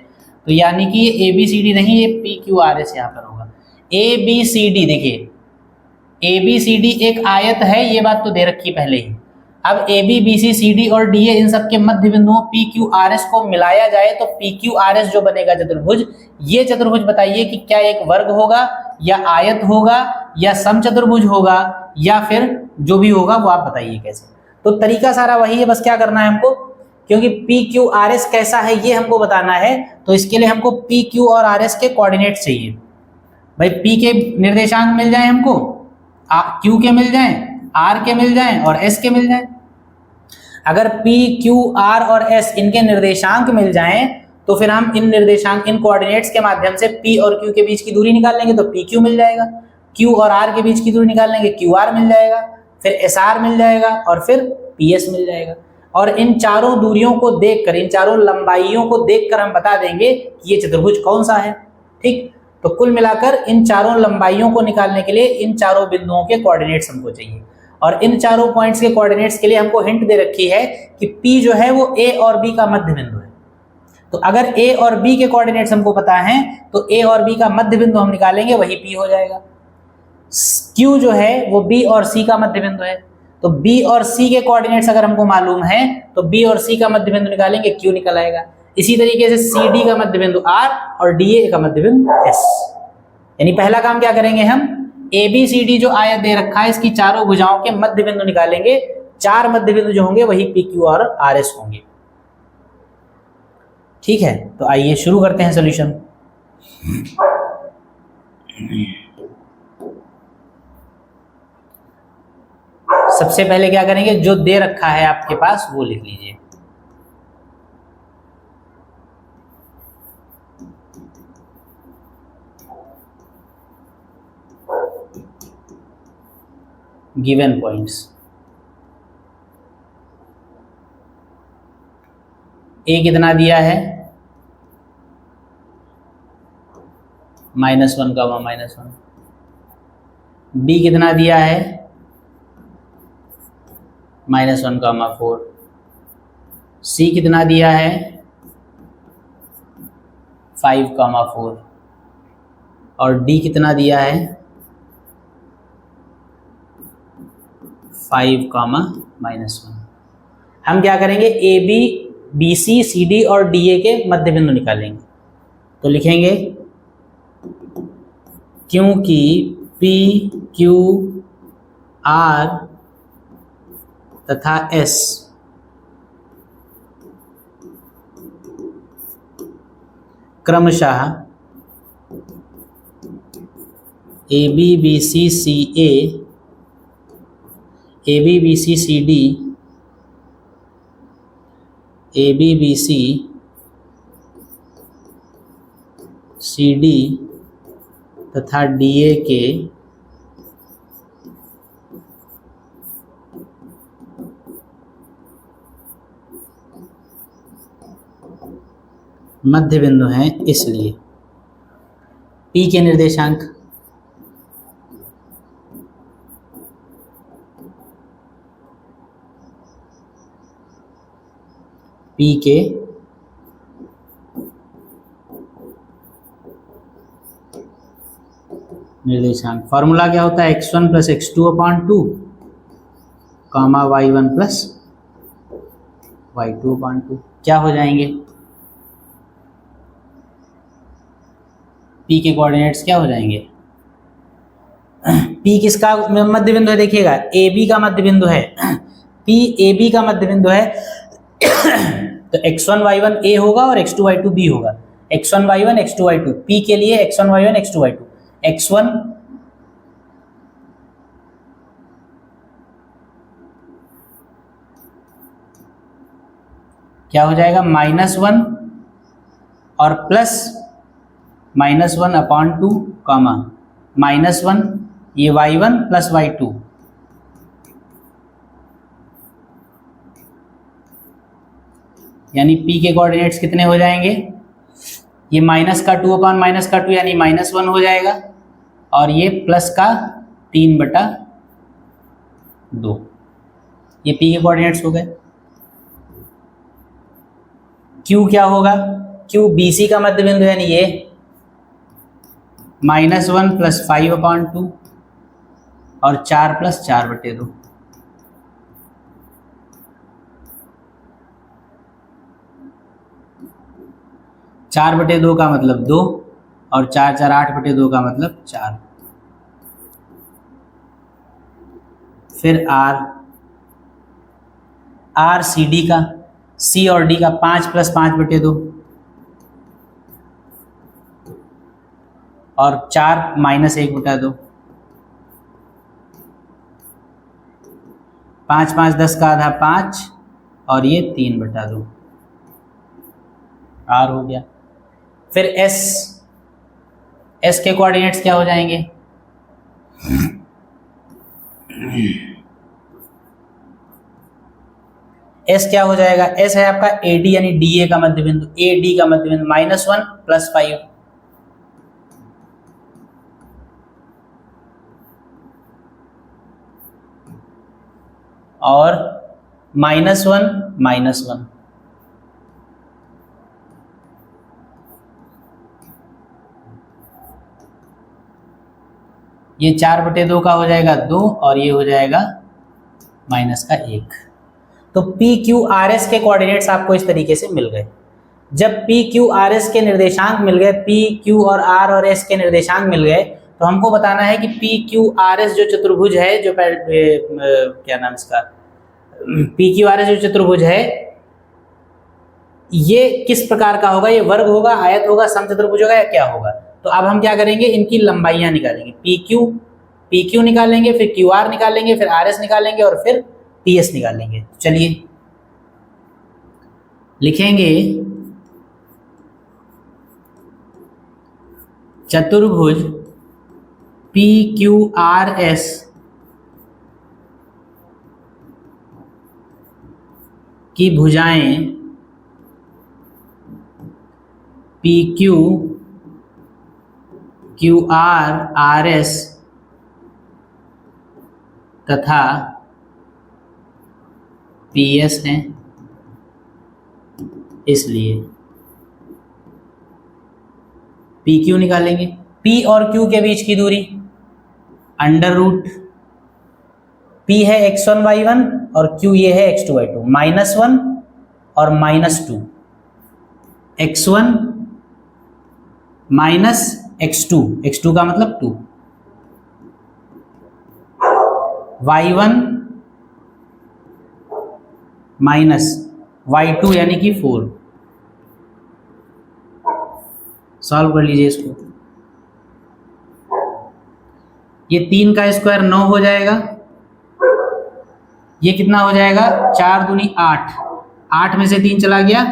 तो यानी कि ये ए बी सी डी नहीं, ये पी क्यू आर एस यहाँ पर होगा। ए बी सी डी, देखिए ए बी सी डी एक आयत है, ये बात तो दे रखी पहले ही। अब A B B C C D और डी ए इन सब के मध्य बिंदुओं पी क्यू आर एस को मिलाया जाए तो पी क्यू आर एस जो बनेगा चतुर्भुज, ये चतुर्भुज बताइए कि क्या एक वर्ग होगा या आयत होगा या समचतुर्भुज होगा या फिर जो भी होगा वो आप बताइए कैसे। तो तरीका सारा वही है, बस क्या करना है हमको, क्योंकि पी क्यू आर एस कैसा है ये हमको बताना है, तो इसके लिए हमको पी क्यू और आर एस के कोऑर्डिनेट्स चाहिए। भाई पी के निर्देशांक मिल जाए हमको, क्यू के मिल जाए, आर के मिल जाए और एस के मिल जाए। अगर P, Q, R और S इनके निर्देशांक मिल जाएं तो फिर हम इन निर्देशांक, इन कोऑर्डिनेट्स के माध्यम से P और Q के बीच की दूरी निकाल लेंगे, तो PQ मिल जाएगा। Q और R के बीच की दूरी निकाल लेंगे, QR मिल जाएगा, फिर SR मिल जाएगा और फिर PS मिल जाएगा। और इन चारों दूरियों को देखकर, इन चारों लंबाइयों को देखकर हम बता देंगे कि ये चतुर्भुज कौन सा है। ठीक, तो कुल मिलाकर इन चारों लंबाइयों को निकालने के लिए इन चारों बिंदुओं के कोऑर्डिनेट्स हमको चाहिए। और इन चारों पॉइंट्स के कोऑर्डिनेट्स के लिए हमको हिंट दे रखी है कि P जो है वो A और B का मध्य बिंदु है। तो अगर A और B के कोऑर्डिनेट्स हमको पता हैं तो A और B का मध्य बिंदु हम निकालेंगे, वही P हो जाएगा। Q जो है वो B और C का मध्य बिंदु है, तो B और C के कोऑर्डिनेट्स अगर हमको मालूम है तो B और C का मध्य बिंदु निकालेंगे, Q निकल आएगा। इसी तरीके से CD का मध्य बिंदु R और DA का मध्य बिंदु S। यानी पहला काम क्या करेंगे हम, ए बी सी डी जो आयत दे रखा है इसकी चारों भुजाओं के मध्य बिंदु निकालेंगे। चार मध्य बिंदु जो होंगे वही पी क्यू और आर एस होंगे। ठीक है, तो आइए शुरू करते हैं सॉल्यूशन। सबसे पहले क्या करेंगे, जो दे रखा है आपके पास वो लिख लीजिए। गिवन पॉइंट्स, ए कितना दिया है, -1, -1। बी कितना दिया है, -1, 4। सी कितना दिया है, 5, 4। और डी कितना दिया है, 5, -1। हम क्या करेंगे, A B B C C D और डी ए के मध्य बिंदु निकालेंगे। तो लिखेंगे क्योंकि पी क्यू आर तथा एस क्रमशः A B B C C A B B C C D, A B B C C D तथा डी ए के मध्य बिंदु हैं, इसलिए P के निर्देशांक P के निर्देशांक फॉर्मूला क्या होता है, x1 प्लस x2 अपॉन 2 कामा y1 प्लस y2 अपॉन 2 क्या हो जाएंगे, P के कोऑर्डिनेट्स क्या हो जाएंगे। P किसका मध्य बिंदु है, देखिएगा AB का मध्य बिंदु है, P AB का मध्य बिंदु है तो x1 y1 A होगा और x2 y2 B होगा। x1 y1 x2 y2 P के लिए x1 y1 x2 y2 x1 क्या हो जाएगा -1 और प्लस -1 अपॉन 2 कामा -1 ये y1 प्लस y2 यानी P के कोऑर्डिनेट्स कितने हो जाएंगे, ये माइनस का 2 अपॉन माइनस का 2 यानी -1 हो जाएगा और ये प्लस का 3/2 ये P के कोऑर्डिनेट्स हो गए। Q क्या होगा, Q BC का मध्य बिंदु यानी ये -1 प्लस 5 अपॉन 2 और 4 प्लस 4/2 4/2 का मतलब 2 और 4 4 8/2 का मतलब 4। फिर R सी डी का, C और D का 5 प्लस 5/2 और 4 माइनस 1/2 5 5 10 का आधा 5 और ये 3/2 R हो गया। फिर S के कोऑर्डिनेट्स क्या हो जाएंगे, S क्या हो जाएगा, S है आपका AD यानी DA का मध्य बिंदु, AD का मध्य बिंदु -1 प्लस 5 और -1 ये 4/2 का हो जाएगा 2 और ये हो जाएगा -1। तो PQRS के कोऑर्डिनेट्स आपको इस तरीके से मिल गए। जब PQRS के निर्देशांक मिल गए, PQ और R और S के निर्देशांक मिल गए, तो हमको बताना है कि PQRS जो चतुर्भुज है, जो क्या नाम इसका, PQRS जो चतुर्भुज है ये किस प्रकार का होगा, ये वर्ग होगा, आयत होगा, समचतुर्भुज होगा या क्या होगा। तो अब हम क्या करेंगे, इनकी लंबाइयां निकालेंगे, PQ निकालेंगे, फिर QR निकालेंगे, फिर RS निकालेंगे और फिर PS निकालेंगे। चलिए लिखेंगे चतुर्भुज PQRS की भुजाएं PQ QR RS तथा PS हैं, इसलिए PQ निकालेंगे। P और Q के बीच की दूरी √, P है x1 y1 और Q ये है x2 y2, -1 और -2, x1 माइनस x2 का मतलब 2, y1 माइनस y2 यानी कि 4, सॉल्व कर लीजिए इसको। ये 3 का स्क्वायर 9 हो जाएगा, ये कितना हो जाएगा 4 दूनी 8, 8 में से 3 चला गया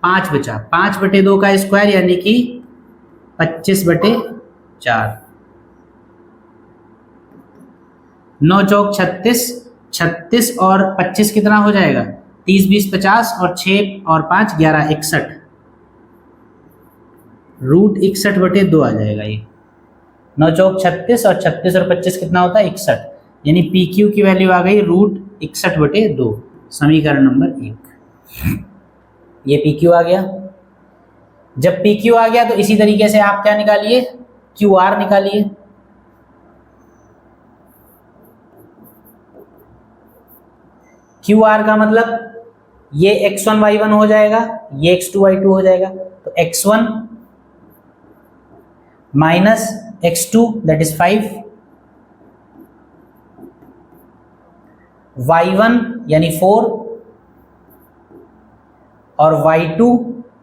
5 बचा, 5/2 का स्क्वायर यानी कि 25/4, 9 चौक 36, 36 और 25 कितना हो जाएगा 30 20 50 और 6 और 5 11 61, √61/2 आ जाएगा। ये 9 चौक 36 और 36 और 25 कितना होता है 61, यानी पी क्यू की वैल्यू आ गई √61/2, समीकरण नंबर 1। ये पी क्यू आ गया। जब पी क्यू आ गया तो इसी तरीके से आप क्या निकालिए, क्यू आर निकालिए। क्यू आर का मतलब ये x1 y1 हो जाएगा, ये x2 y2 हो जाएगा, तो x1 minus x2 that is 5, y1 यानी 4 और y2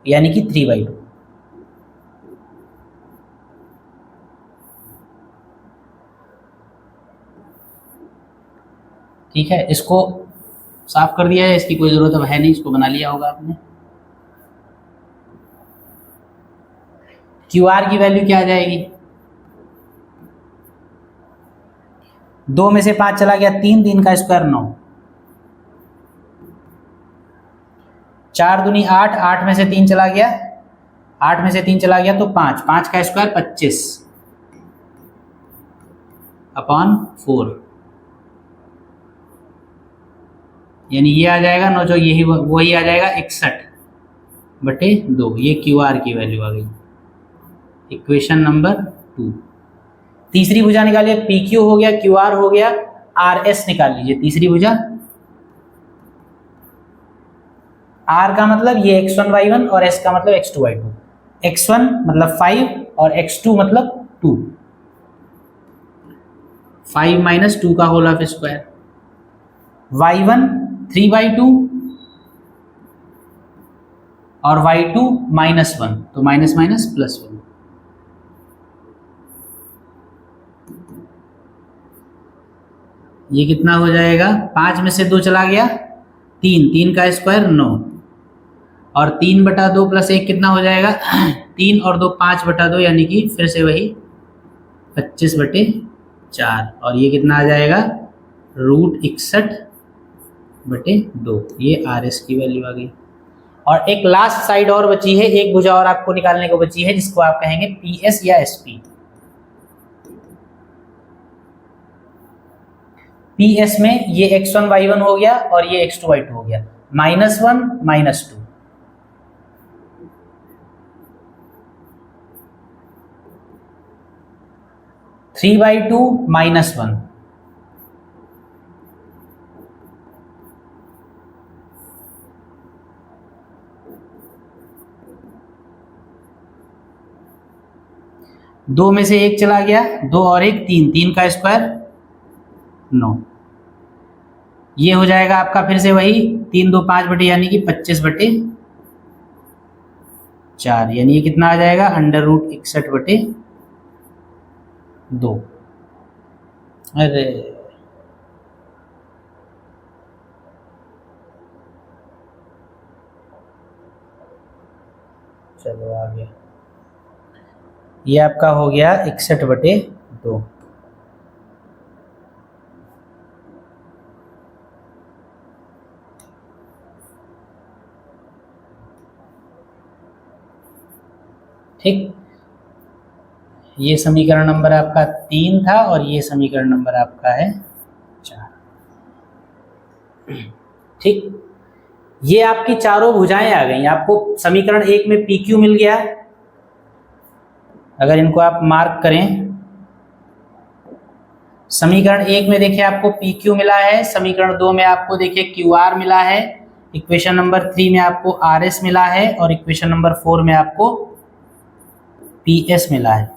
यानी कि 3/2। ठीक है, इसको साफ कर दिया है, इसकी कोई जरूरत अब है नहीं, इसको बना लिया होगा आपने। क्यू आर की वैल्यू क्या आ जाएगी, 2 में से 5 चला गया 3, 3 का स्क्वायर 9, 4 दूनी 8, 8 में से 3 चला गया, 8 में से 3 चला गया तो 5, 5 का स्क्वायर 25/4, यानी ये आ जाएगा 9 जो यही वही आ जाएगा 61/2। ये क्यू आर की वैल्यू आ गई, इक्वेशन नंबर 2। तीसरी भुजा निकालिए, पी क्यू हो गया, क्यू आर हो गया, आर एस निकाल लीजिए। तीसरी भुजा आर का मतलब ये x1 y1 और s का मतलब x2 y2, x1 मतलब 5 और x2 मतलब 2, 5 - 2 का होल ऑफ स्क्वायर, y1 3/2 और y2 -1, तो माइनस माइनस +1। ये कितना हो जाएगा, 5 में से 2 चला गया 3, 3 का स्क्वायर 9 और 3/2 + 1 कितना हो जाएगा 3 और 2 5/2, यानी कि फिर से वही 25/4, और ये कितना आ जाएगा √61/2। ये आर एस की वैल्यू आ गई। और एक लास्ट साइड और बची है, एक भुजा और आपको निकालने को बची है, जिसको आप कहेंगे पी एस या एस पी। पी एस में ये x1 y1 हो गया और ये x2 y2 हो गया, -1 -2, (3/2 - 1), दो में से एक चला गया, 2 और 1 3, 3 का स्क्वायर 9, ये हो जाएगा आपका फिर से वही 3 2 5 यानी कि 25/4, यानी ये कितना आ जाएगा √61/2। अरे चलो आ गया, ये आपका हो गया 61/2। ठीक, ये समीकरण नंबर आपका 3 था और ये समीकरण नंबर आपका है 4। ठीक, ये आपकी चारों भुजाएं आ गई। आपको समीकरण 1 में पी क्यू मिल गया, अगर इनको आप मार्क करें, समीकरण 1 में देखिए आपको पी क्यू मिला है, समीकरण 2 में आपको देखिए क्यू आर मिला है, इक्वेशन नंबर 3 में आपको आर एस मिला है और इक्वेशन नंबर 4 में आपको पी एस मिला है।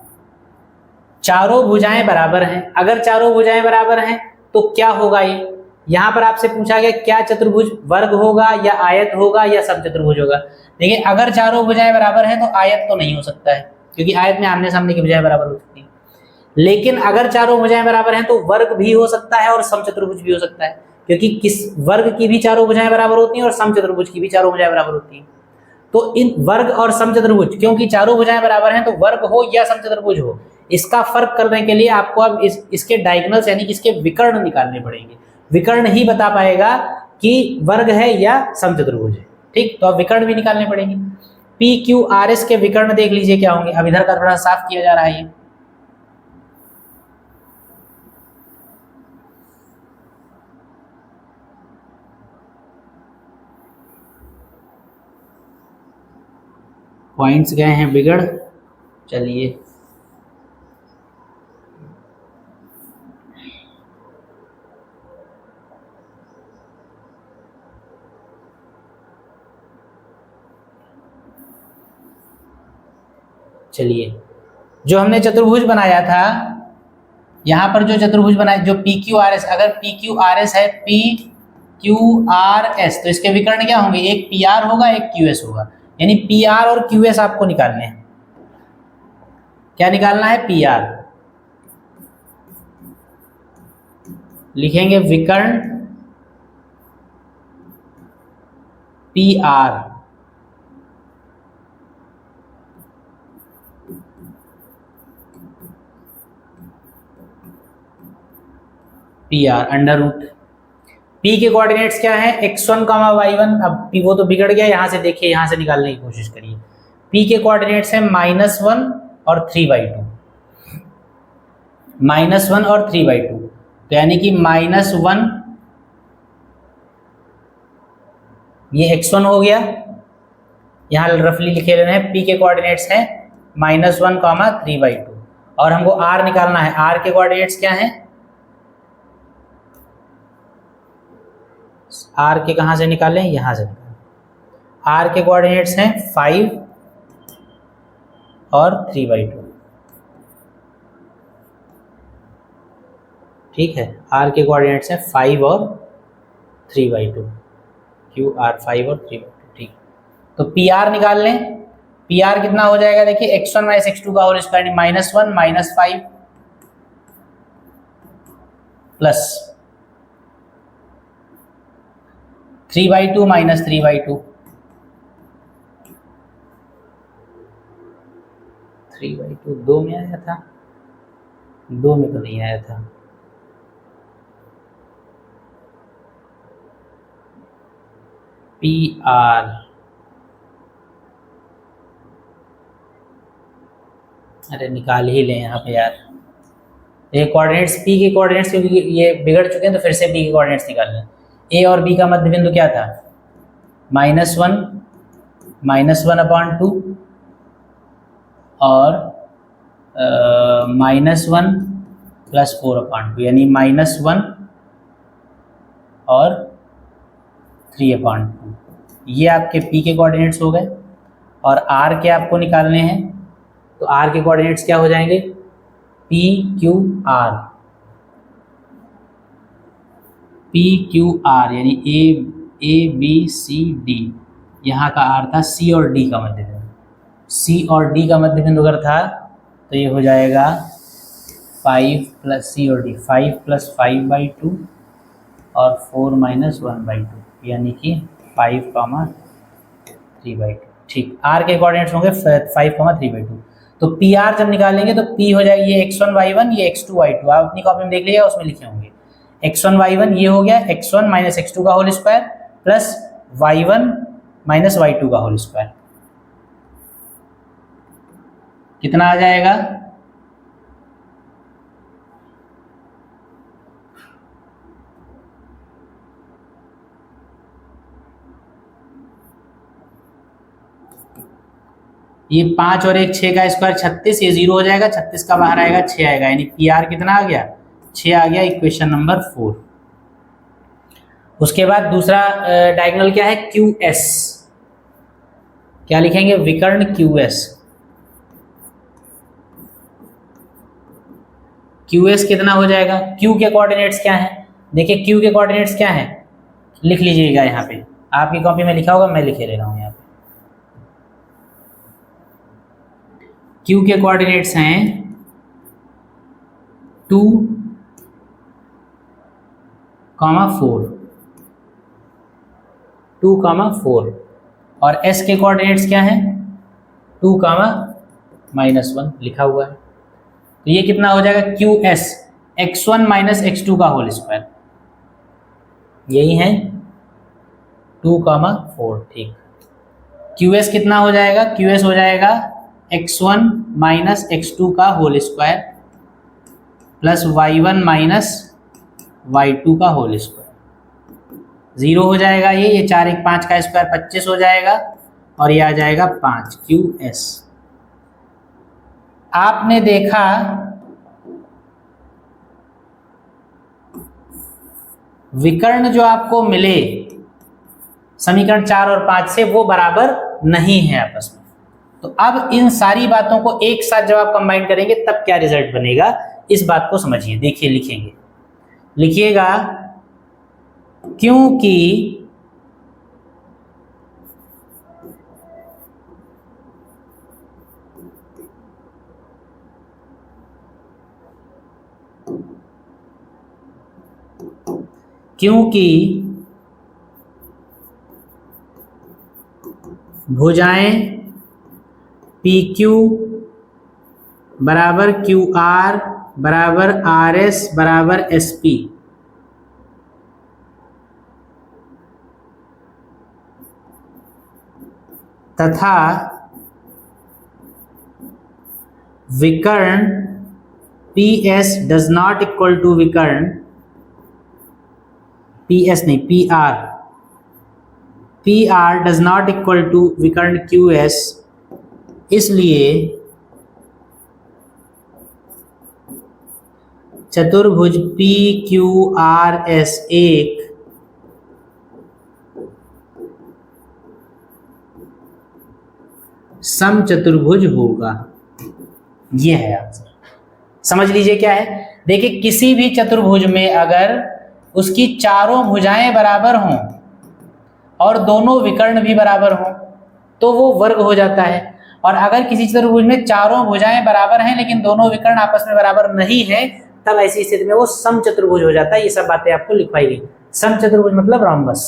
चारों भुजाएं बराबर हैं। अगर चारों भुजाएं बराबर हैं तो क्या होगा, ये यहां पर आपसे पूछा गया क्या चतुर्भुज वर्ग होगा या आयत होगा या समचतुर्भुज होगा। देखिए अगर चारों भुजाएं बराबर हैं तो आयत तो नहीं हो सकता है, क्योंकि आयत में आमने सामने की भुजाएं बराबर हो सकती हैं। लेकिन अगर चारों भुजाएं बराबर हैं तो वर्ग भी हो सकता है और समचतुर्भुज भी हो सकता है, क्योंकि किस वर्ग की भी चारों भुजाएं बराबर होती हैं और समचतुर्भुज की भी चारों भुजाएं बराबर होती हैं। तो इन वर्ग और समचतुर्भुज, क्योंकि चारों भुजाएं बराबर हैं तो वर्ग हो या समचतुर्भुज हो, इसका फर्क करने के लिए आपको अब इसके डायगोनल्स यानी कि इसके विकर्ण निकालने पड़ेंगे। विकर्ण ही बता पाएगा कि वर्ग है या समचतुर्भुज है। ठीक, तो अब विकर्ण भी निकालने पड़ेंगे। पी क्यू आर एस के विकर्ण देख लीजिए क्या होंगे। अब इधर का थोड़ा साफ किया जा रहा है। ये पॉइंट्स गए हैं बिगड़। चलिए चलिए जो हमने चतुर्भुज बनाया था, यहां पर जो चतुर्भुज बनाया, जो पी क्यू आर एस, अगर पी क्यू आर एस है, पी क्यू आर एस, तो इसके विकर्ण क्या होंगे? एक पी आर होगा, एक क्यू एस होगा। यानी पी आर और क्यू एस आपको निकालने हैं। क्या निकालना है? P R. लिखेंगे विकर्ण P R, P R under root. P के कोऑर्डिनेट्स क्या है? x1 y1। अब वो तो बिगड़ गया, यहां से देखिए, यहां से निकालने की कोशिश करिए। पी के कोऑर्डिनेट्स है -1 और 3/2, -1 और 3/2, तो यानी कि -1 ये x1 हो गया, यहां रफली लिखे लेना है। पी के कोऑर्डिनेट्स है -1 3/2, और हमको r निकालना है। r के कोऑर्डिनेट्स क्या है? r के कहां से निकालें? यहां से निकालें। r के कोऑर्डिनेट्स हैं 5 और 3/2। ठीक है, r के कोऑर्डिनेट्स हैं 5 और 3/2। क्यू आर 5 और 3/2। ठीक, तो पी आर निकाल लें। पी आर कितना हो जाएगा? देखिए x1 माइनस x2 का होल स्क्वायर, -1 -5 प्लस 3/2 माइनस 3/2, 3/2 2 में आया था, 2 में तो नहीं आया था। पी आर, अरे निकाल ही लें यहाँ पे यार। ये कोऑर्डिनेट्स, पी के कोऑर्डिनेट्स क्योंकि ये बिगड़ चुके हैं तो फिर से पी के कोऑर्डिनेट्स निकाल लें। ए और बी का मध्य बिंदु क्या था? -1 -1/2 और -1 + 4/2, यानी -1 और 3/2। ये आपके पी के कोऑर्डिनेट्स हो गए। और आर के आपको निकालने हैं, तो आर के कोऑर्डिनेट्स क्या हो जाएंगे? P Q are, P Q are यानी ए बी सी डी, यहाँ का आर था सी और डी का मध्य बिंदु। सी और डी का मध्य बिंदु अगर था तो ये हो जाएगा 5 + सी और डी, 5 + 5/2 और 4 - 1/2, यानी कि 5, 3/2। ठीक, आर के कोऑर्डिनेट्स होंगे 5, 3/2। तो पी आर जब निकालेंगे तो पी हो जाएगी ये x1 y1, ये x2 y2। आप अपनी कॉपी में देख लीजिएगा, उसमें लिखे होंगे। x1 y1 ये हो गया x1 माइनस x2 का whole square plus y1 minus y2 का होल स्क्वायर। कितना आ जाएगा? ये 5 और 1 6 का स्क्वायर 36, ये 0 हो जाएगा, 36 का बाहर आएगा 6 आएगा, यानी पी आर कितना आ गया? 6 आ गया। Equation number 4। उसके बाद दूसरा डायगोनल क्या है? Q S. क्या लिखेंगे? विकर्ण क्यू एस। क्यू एस कितना हो जाएगा? क्यू के कोऑर्डिनेट्स क्या है? देखिए क्यू के कोऑर्डिनेट्स क्या है, लिख लीजिएगा यहाँ पे, आपकी कॉपी में लिखा होगा, मैं लिखे ले रहा हूँ यहाँ पे। Q के कोऑर्डिनेट्स हैं 2, 4, 2, 4 और S के कोऑर्डिनेट्स क्या हैं 2, -1 लिखा हुआ है। तो ये कितना हो जाएगा QS x1 - x2 का होल स्क्वायर, यही है 2, 4। ठीक, QS कितना हो जाएगा, QS हो जाएगा x1 - x2 का whole square plus y1 - y2 का होल स्क्वायर, 0 हो जाएगा ये 4, 1, 5 का स्क्वायर 25 हो जाएगा और ये आ जाएगा 5 QS। आपने देखा विकर्ण जो आपको मिले समीकरण 4 और 5 से वो बराबर नहीं है आपस में। तो अब इन सारी बातों को एक साथ जब आप कंबाइन करेंगे तब क्या रिजल्ट बनेगा, इस बात को समझिए। देखिए लिखेंगे, लिखिएगा क्योंकि भुजाएं PQ बराबर QR बराबर RS बराबर SP तथा विकर्ण PS does not equal to विकर्ण PS नहीं PR does not equal to विकर्ण QS, इसलिए चतुर्भुज PQRS एक समचतुर्भुज होगा। यह है आंसर। समझ लीजिए क्या है। देखिए किसी भी चतुर्भुज में अगर उसकी चारों भुजाएं बराबर हों और दोनों विकर्ण भी बराबर हों तो वो वर्ग हो जाता है, और अगर किसी चतुर्भुज में चारों भुजाएं बराबर हैं लेकिन दोनों विकर्ण आपस में बराबर नहीं है तब ऐसी स्थिति में वो समचतुर्भुज हो जाता है। ये सब बातें आपको लिखवाई गई। समचतुर्भुज मतलब रॉम्बस।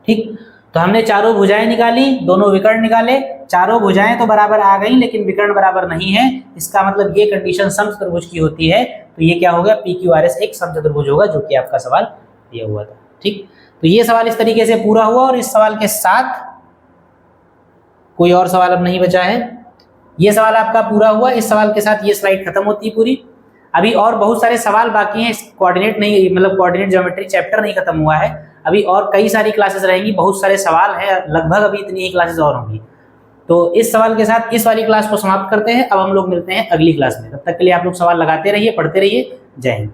ठीक, तो हमने चारों भुजाएं निकाली, दोनों विकर्ण निकाले, चारों भुजाएं तो बराबर आ गई लेकिन विकर्ण बराबर नहीं है। इसका मतलब ये कंडीशन समचतुर्भुज की होती है। तो ये क्या होगा, PQRS एक समचतुर्भुज होगा, जो कि आपका सवाल ये हुआ था। ठीक, तो ये सवाल इस तरीके से पूरा हुआ और इस सवाल के साथ कोई और सवाल अब नहीं बचा है। ये सवाल आपका पूरा हुआ, इस सवाल के साथ ये स्लाइड खत्म होती है पूरी। अभी और बहुत सारे सवाल बाकी हैं, कोऑर्डिनेट नहीं मतलब कोऑर्डिनेट ज्योमेट्री चैप्टर नहीं खत्म हुआ है। अभी और कई सारी क्लासेस रहेंगी, बहुत सारे सवाल हैं, लगभग अभी इतनी ही क्लासेस और होंगी। तो इस सवाल के साथ इस वाली क्लास को समाप्त करते हैं। अब हम लोग मिलते हैं अगली क्लास में। तब तक के लिए आप लोग सवाल लगाते रहिए, पढ़ते रहिए। जय हिंद।